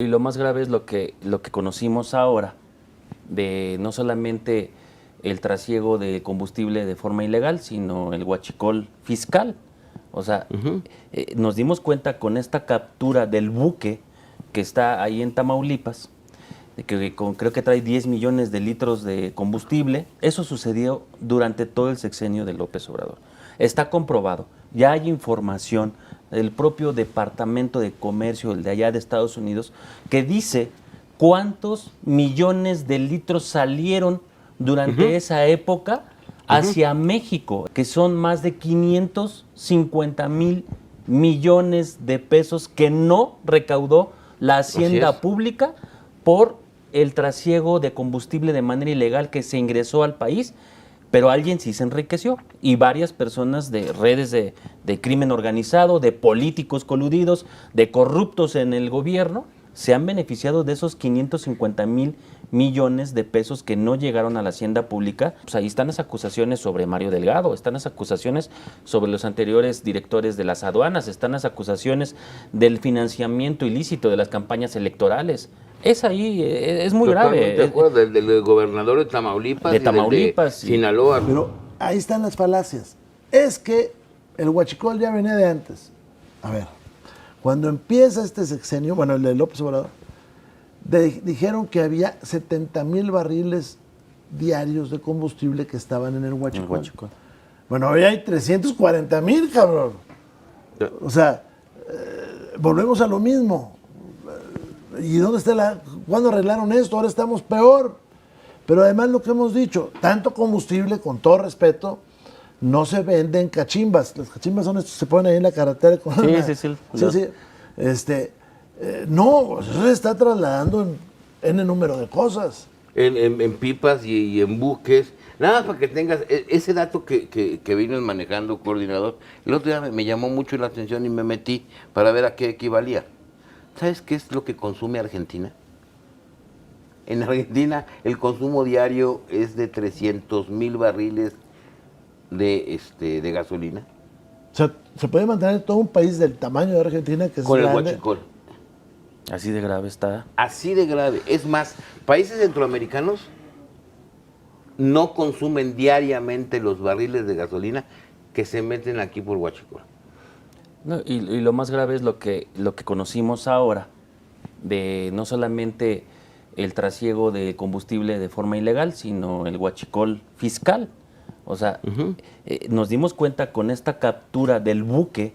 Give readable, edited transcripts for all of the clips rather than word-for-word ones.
Y lo más grave es lo que conocimos ahora, de no solamente el trasiego de combustible de forma ilegal, sino el huachicol fiscal. O sea, nos dimos cuenta con esta captura del buque que está ahí en Tamaulipas, de que creo que trae 10 millones de litros de combustible. Eso sucedió durante todo el sexenio de López Obrador. Está comprobado, ya hay información del propio Departamento de Comercio, el de allá de Estados Unidos, que dice cuántos millones de litros salieron durante esa época hacia México, que son más de 550,000 millones de pesos que no recaudó la hacienda pública por el trasiego de combustible de manera ilegal que se ingresó al país, pero alguien sí se enriqueció y varias personas de redes de crimen organizado, de políticos coludidos, de corruptos en el gobierno, se han beneficiado de esos 550,000 millones de pesos que no llegaron a la hacienda pública. Pues ahí están las acusaciones sobre Mario Delgado, están las acusaciones sobre los anteriores directores de las aduanas, están las acusaciones del financiamiento ilícito de las campañas electorales. Es ahí, es muy grave. ¿Te acuerdas del gobernador de Tamaulipas? De Tamaulipas. Y de Sinaloa. Pero ahí están las falacias. Es que el huachicol ya venía de antes. A ver, cuando empieza este sexenio, bueno, el de López Obrador, dijeron que había 70,000 barriles diarios de combustible que estaban en el huachicol. Bueno, hoy hay 340,000, cabrón. O sea, volvemos a lo mismo. ¿Y dónde está cuándo arreglaron esto? Ahora estamos peor. Pero además lo que hemos dicho, tanto combustible, con todo respeto, no se vende en cachimbas. Las cachimbas son estos que se ponen ahí en la carretera. Sí. No, eso se está trasladando en el número de cosas. En pipas y en buques. Nada más para que tengas ese dato que vienes manejando, coordinador. El otro día me llamó mucho la atención y me metí para ver a qué equivalía. ¿Sabes qué es lo que consume Argentina? En Argentina el consumo diario es de 300,000 barriles de gasolina. O sea, se puede mantener todo un país del tamaño de Argentina que es con grande. El huachicol. Así de grave está. Así de grave. Es más, países centroamericanos no consumen diariamente los barriles de gasolina que se meten aquí por huachicol. No, y lo más grave es lo que conocimos ahora, de no solamente el trasiego de combustible de forma ilegal, sino el huachicol fiscal. O sea, nos dimos cuenta con esta captura del buque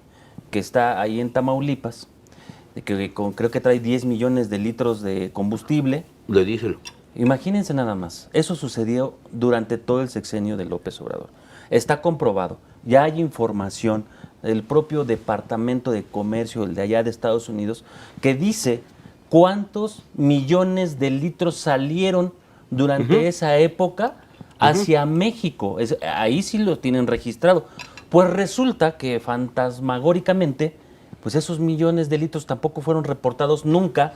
que está ahí en Tamaulipas, de que creo que trae 10 millones de litros de combustible. De diésel. Imagínense nada más, eso sucedió durante todo el sexenio de López Obrador. Está comprobado, ya hay información del propio Departamento de Comercio, el de allá de Estados Unidos, que dice cuántos millones de litros salieron durante esa época hacia México. Ahí sí lo tienen registrado. Pues resulta que fantasmagóricamente, pues esos millones de litros tampoco fueron reportados nunca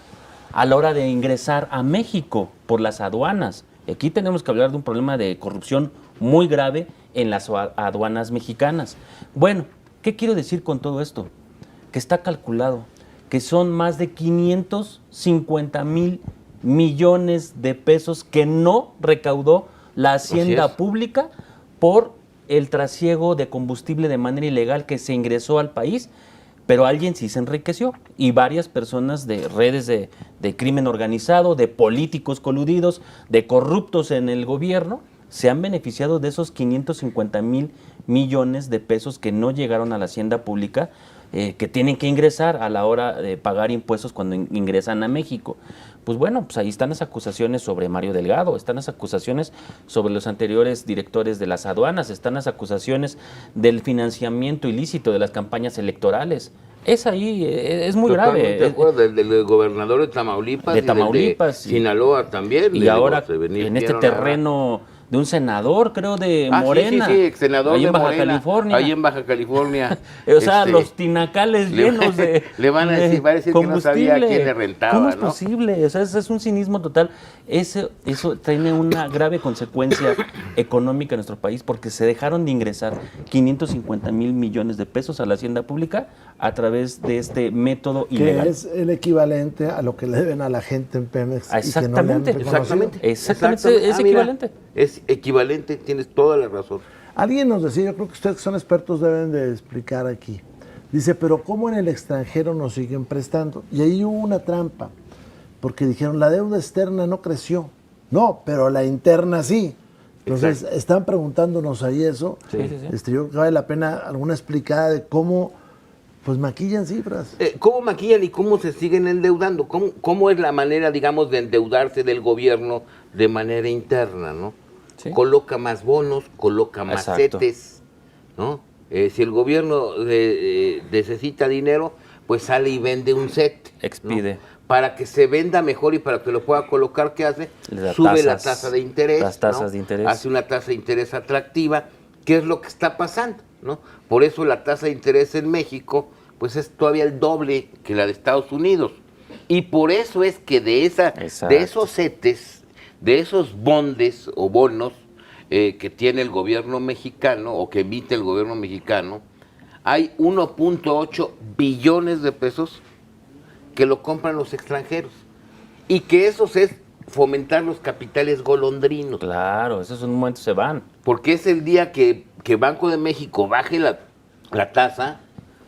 a la hora de ingresar a México por las aduanas. Y aquí tenemos que hablar de un problema de corrupción muy grave en las aduanas mexicanas. Bueno, ¿qué quiero decir con todo esto? Que está calculado que son más de 550,000 millones de pesos que no recaudó la hacienda pública por el trasiego de combustible de manera ilegal que se ingresó al país, pero alguien sí se enriqueció y varias personas de redes de crimen organizado, de políticos coludidos, de corruptos en el gobierno, se han beneficiado de esos 550,000 millones de pesos que no llegaron a la hacienda pública, que tienen que ingresar a la hora de pagar impuestos cuando ingresan a México. Pues bueno, pues ahí están las acusaciones sobre Mario Delgado, están las acusaciones sobre los anteriores directores de las aduanas, están las acusaciones del financiamiento ilícito de las campañas electorales. Es ahí, es muy grave. ¿Te acuerdas del gobernador de Tamaulipas? De Tamaulipas. De Sinaloa también. Y ahora en este terreno de un senador, creo, de Ah, Morena. sí, ex senador ahí de en Baja Morena, California. Ahí en Baja California. O sea, los tinacales llenos de le van a decir, va a decir que no sabía a quién le rentaba, ¿Cómo es ¿no? posible? O sea, es un cinismo total. Eso tiene una grave consecuencia económica en nuestro país porque se dejaron de ingresar 550 mil millones de pesos a la hacienda pública a través de este método ilegal. Que es el equivalente a lo que le deben a la gente en Pemex. Exactamente. Y que no le han reconocido. Exactamente, es mira, equivalente. es equivalente, tienes toda la razón. Alguien nos decía, yo creo que ustedes que son expertos deben de explicar aquí. Dice, pero ¿cómo en el extranjero nos siguen prestando? Y ahí hubo una trampa, porque dijeron, la deuda externa no creció. No, pero la interna sí. Entonces, están preguntándonos ahí eso. Sí. Yo creo que vale la pena alguna explicada de cómo pues maquillan cifras. ¿Cómo maquillan y cómo se siguen endeudando? ¿Cómo es la manera, digamos, de endeudarse del gobierno de manera interna, ¿no? Sí. Coloca más bonos, coloca más Exacto. CETES, ¿no? Si el gobierno necesita dinero, pues sale y vende un CET. Expide. ¿no? Para que se venda mejor y para que lo pueda colocar, ¿qué hace? Le da Sube la tasas, tasa de interés. las tasas ¿no? de interés. Hace una tasa de interés atractiva. ¿Qué es lo que está pasando? ¿no? Por eso la tasa de interés en México pues es todavía el doble que la de Estados Unidos. Y por eso es que de esos CETES, de esos bondes o bonos que tiene el gobierno mexicano o que emite el gobierno mexicano, hay 1.8 billones de pesos que lo compran los extranjeros. Y que eso es fomentar los capitales golondrinos. Claro, esos en un momento se van. Porque es el día que Banco de México baje la tasa,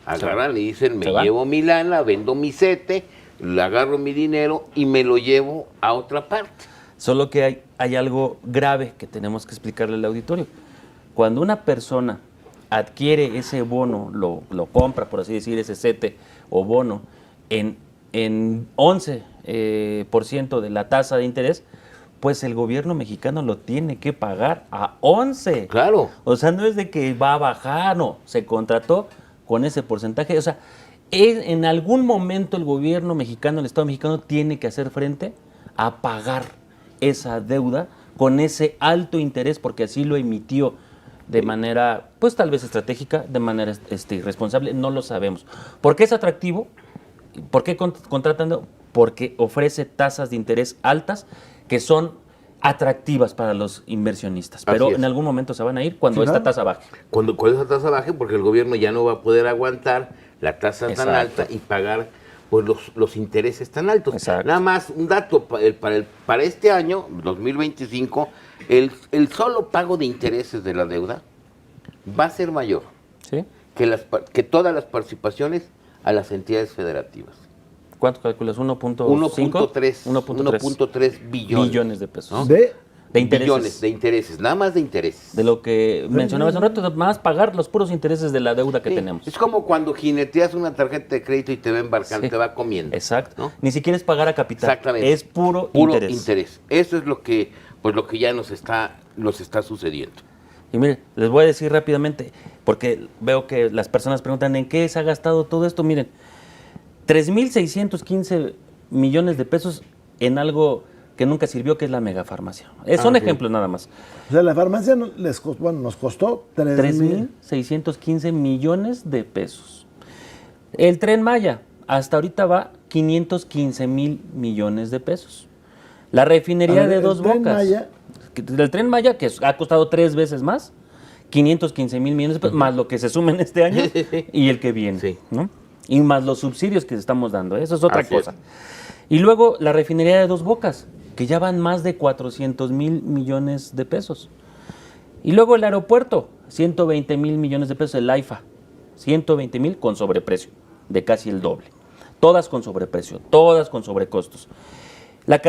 agarran y dicen, me llevo mi lana, vendo mi CETE, le agarro mi dinero y me lo llevo a otra parte. Solo que hay algo grave que tenemos que explicarle al auditorio. Cuando una persona adquiere ese bono, lo compra, por así decir, ese CETE o bono, en 11% de la tasa de interés, pues el gobierno mexicano lo tiene que pagar a 11. Claro. O sea, no es de que va a bajar, no, se contrató con ese porcentaje. O sea, en algún momento el gobierno mexicano, el Estado mexicano, tiene que hacer frente a pagar esa deuda con ese alto interés, porque así lo emitió de manera, pues tal vez estratégica, de manera irresponsable, no lo sabemos. ¿Por qué es atractivo? ¿Por qué contratan? Porque ofrece tasas de interés altas que son atractivas para los inversionistas, pero en algún momento se van a ir cuando esta tasa baje. Cuando esa tasa baje, porque el gobierno ya no va a poder aguantar la tasa tan alta y pagar pues los intereses tan altos. Exacto. Nada más un dato, para este año, 2025, el solo pago de intereses de la deuda va a ser mayor ¿Sí? que todas las participaciones a las entidades federativas. ¿Cuánto calculas? 1.3 billones de pesos. ¿no? De intereses. Billones de intereses, nada más de intereses. De lo que mencionaba hace un rato, más pagar los puros intereses de la deuda que Sí, tenemos. Es como cuando jineteas una tarjeta de crédito y te va embarcando, te va comiendo. Exacto. ¿no? Ni siquiera es pagar a capital. Exactamente. Es puro interés. Eso es lo que ya nos está sucediendo. Y mire, les voy a decir rápidamente, porque veo que las personas preguntan en qué se ha gastado todo esto. Miren, 3,615 millones de pesos en algo que nunca sirvió, que es la megafarmacia. Son ejemplos nada más. O sea, la farmacia nos costó 3,615 millones de pesos. El Tren Maya, hasta ahorita va 515,000 millones de pesos. La refinería de Dos Bocas. El Tren Maya, que ha costado 3 veces más, 515,000 millones de pesos, más lo que se suma en este año y el que viene. Sí. ¿no? Y más los subsidios que estamos dando. Eso es otra Así cosa. es. Y luego la refinería de Dos Bocas, que ya van más de 400,000 millones de pesos. Y luego el aeropuerto, 120,000 millones de pesos, el AIFA, 120,000 con sobreprecio, de casi el doble. Todas con sobreprecio, todas con sobrecostos. La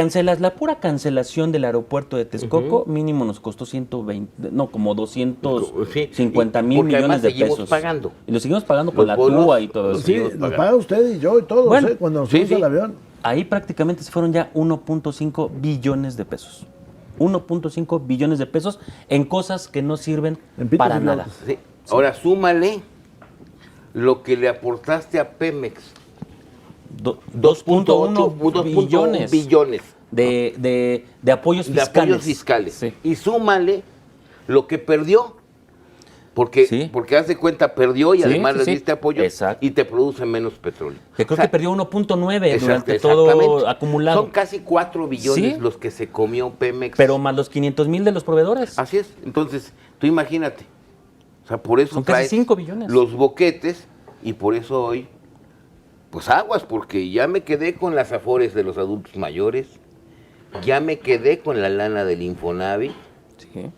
pura cancelación del aeropuerto de Texcoco, mínimo nos costó 250,000 millones de pesos. Seguimos pagando. Y lo seguimos pagando con Los la bonos, TUA y todo eso. Sí, nos paga usted y yo y todos, Bueno, cuando nos subimos al avión. Ahí prácticamente se fueron ya 1.5 billones de pesos. 1.5 billones de pesos en cosas que no sirven En pitos para y nada. flautas. Sí. Ahora súmale lo que le aportaste a Pemex. 2.1 billones. de apoyos de fiscales. apoyos fiscales. Sí. Y súmale lo que perdió. Porque, Sí. porque haz de cuenta, perdió y Sí, además sí, le sí. diste apoyo Exacto. y te produce menos petróleo. Que creo O sea, que perdió 1.9 durante exactamente. todo acumulado. Son casi 4 billones Sí. los que se comió Pemex. Pero más los 500,000 de los proveedores. Así es. Entonces, tú imagínate. O sea, por eso Son casi traes 5 billones. los boquetes y por eso hoy, pues aguas, porque ya me quedé con las afores de los adultos mayores, ya me quedé con la lana del Infonavit. Sí.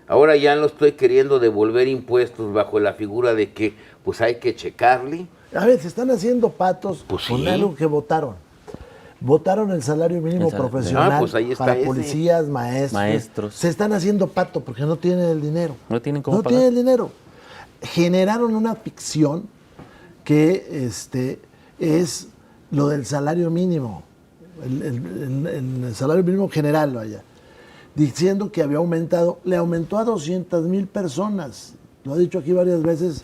Ahora ya no estoy queriendo devolver impuestos bajo la figura de que pues hay que checarle. A ver, se están haciendo patos Pues con sí. algo que votaron. Votaron el salario mínimo El salario. profesional Ah, pues ahí está para ese. policías, maestros. Se están haciendo pato porque no tienen el dinero. No tienen cómo No pagar. tienen el dinero. Generaron una ficción que es lo del salario mínimo, el salario mínimo general, vaya, diciendo que había aumentado, le aumentó a 200,000 personas. Lo ha dicho aquí varias veces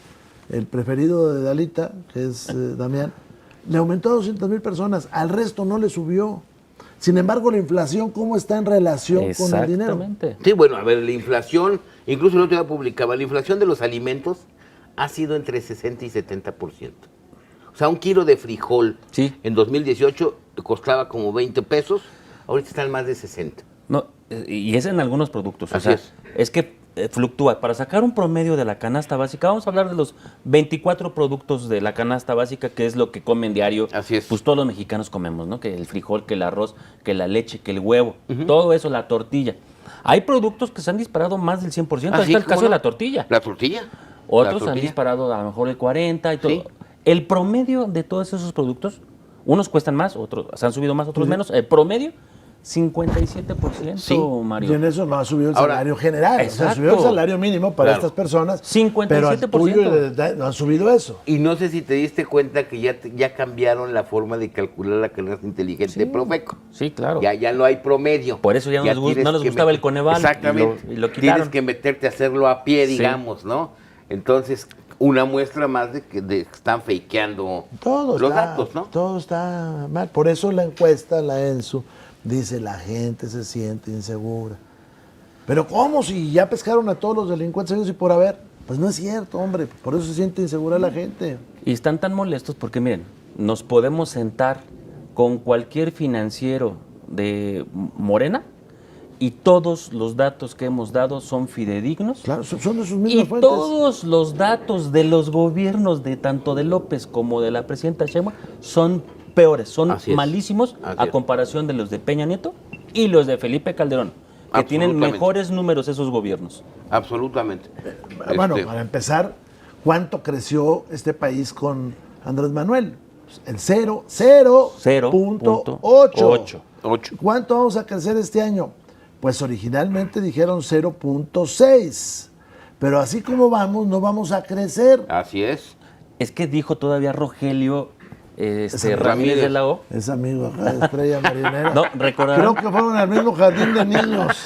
el preferido de Dalita, que es Damián. Le aumentó a 200,000 personas, al resto no le subió. Sin embargo, la inflación, ¿cómo está en relación con el dinero? Exactamente. Sí, bueno, a ver, la inflación, incluso el otro día publicaba, la inflación de los alimentos ha sido entre 60 y 70%. O sea, un kilo de frijol Sí. en 2018 costaba como 20 pesos, ahorita están más de 60. No, y es en algunos productos. O Así sea, es. es que fluctúa. Para sacar un promedio de la canasta básica, vamos a hablar de los 24 productos de la canasta básica, que es lo que comen diario. Así es. Pues todos los mexicanos comemos, ¿no? Que el frijol, que el arroz, que la leche, que el huevo, todo eso, la tortilla. Hay productos que se han disparado más del 100%. Ahí Así, está el ¿cómo caso no? de la tortilla. ¿La tortilla? Otros La han tortilla. disparado a lo mejor el 40 y todo. Sí. El promedio de todos esos productos, unos cuestan más, otros se han subido más, otros menos. El promedio, 57%, Sí. Mario. Y en eso no ha subido el Ahora, salario general. O sea, exacto. subió el salario mínimo para Claro. estas personas. 57%. Pero al tuyo no ha subido eso. Y no sé si te diste cuenta que ya cambiaron la forma de calcular la canasta inteligente de Profeco. Sí, claro. Ya no hay promedio. Por eso ya no les tienes no les que gustaba el Coneval Exactamente. y lo Tienes quitaron. que meterte a hacerlo a pie, Sí. digamos, ¿no? Entonces, una muestra más de que están fakeando Todo los está, datos, ¿no? Todo está mal. Por eso la encuesta, la ENSU, dice la gente se siente insegura. Pero ¿cómo? Si ya pescaron a todos los delincuentes habidos y por haber. Pues no es cierto, hombre. Por eso se siente insegura la gente. Y están tan molestos porque, miren, nos podemos sentar con cualquier financiero de Morena y todos los datos que hemos dado son fidedignos. Claro, son de sus Y mismas fuentes. todos los datos de los gobiernos de tanto de López como de la presidenta Sheinbaum son peores, son Así es. malísimos Así a es. comparación de los de Peña Nieto y los de Felipe Calderón, que tienen Absolutamente. mejores números esos gobiernos. Absolutamente. Bueno, para empezar, ¿cuánto creció este país con Andrés Manuel? El 0.8. 0.8. ¿Cuánto vamos a crecer este año? Pues originalmente dijeron 0.6. Pero así como vamos, no vamos a crecer. Así es. Es que dijo todavía Rogelio Ese Ramírez de la O. Es amigo acá de Estrella Marinera. No, recordarán. Creo que fueron al mismo jardín de niños.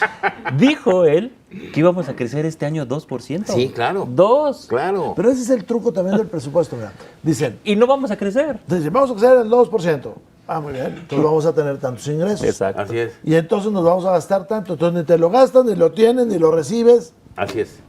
Dijo él que íbamos a crecer este año 2%. Sí, claro. 2. Claro. Pero ese es el truco también del presupuesto. Mira. Dicen, Y no vamos a crecer. vamos a crecer el 2%. Ah, muy bien. Entonces vamos a tener tantos ingresos. Exacto. Así es. Y entonces nos vamos a gastar tanto. Entonces ni te lo gastas, ni lo tienes, ni lo recibes. Así es.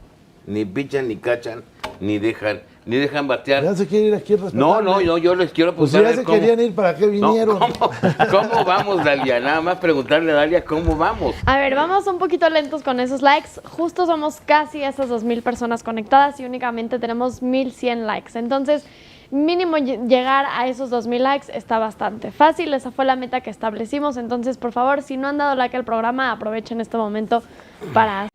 Ni pichan, ni cachan, ni dejan batear. Ya se quiere ir aquí el No, yo les quiero Pues preguntar. ya se querían ir, ¿para qué vinieron? ¿Cómo vamos, Dalia? Nada más preguntarle a Dalia cómo vamos. A ver, vamos un poquito lentos con esos likes. Justo somos casi esas 2,000 personas conectadas y únicamente tenemos 1,100 likes. Entonces, mínimo llegar a esos 2,000 likes está bastante fácil. Esa fue la meta que establecimos. Entonces, por favor, si no han dado like al programa, aprovechen este momento para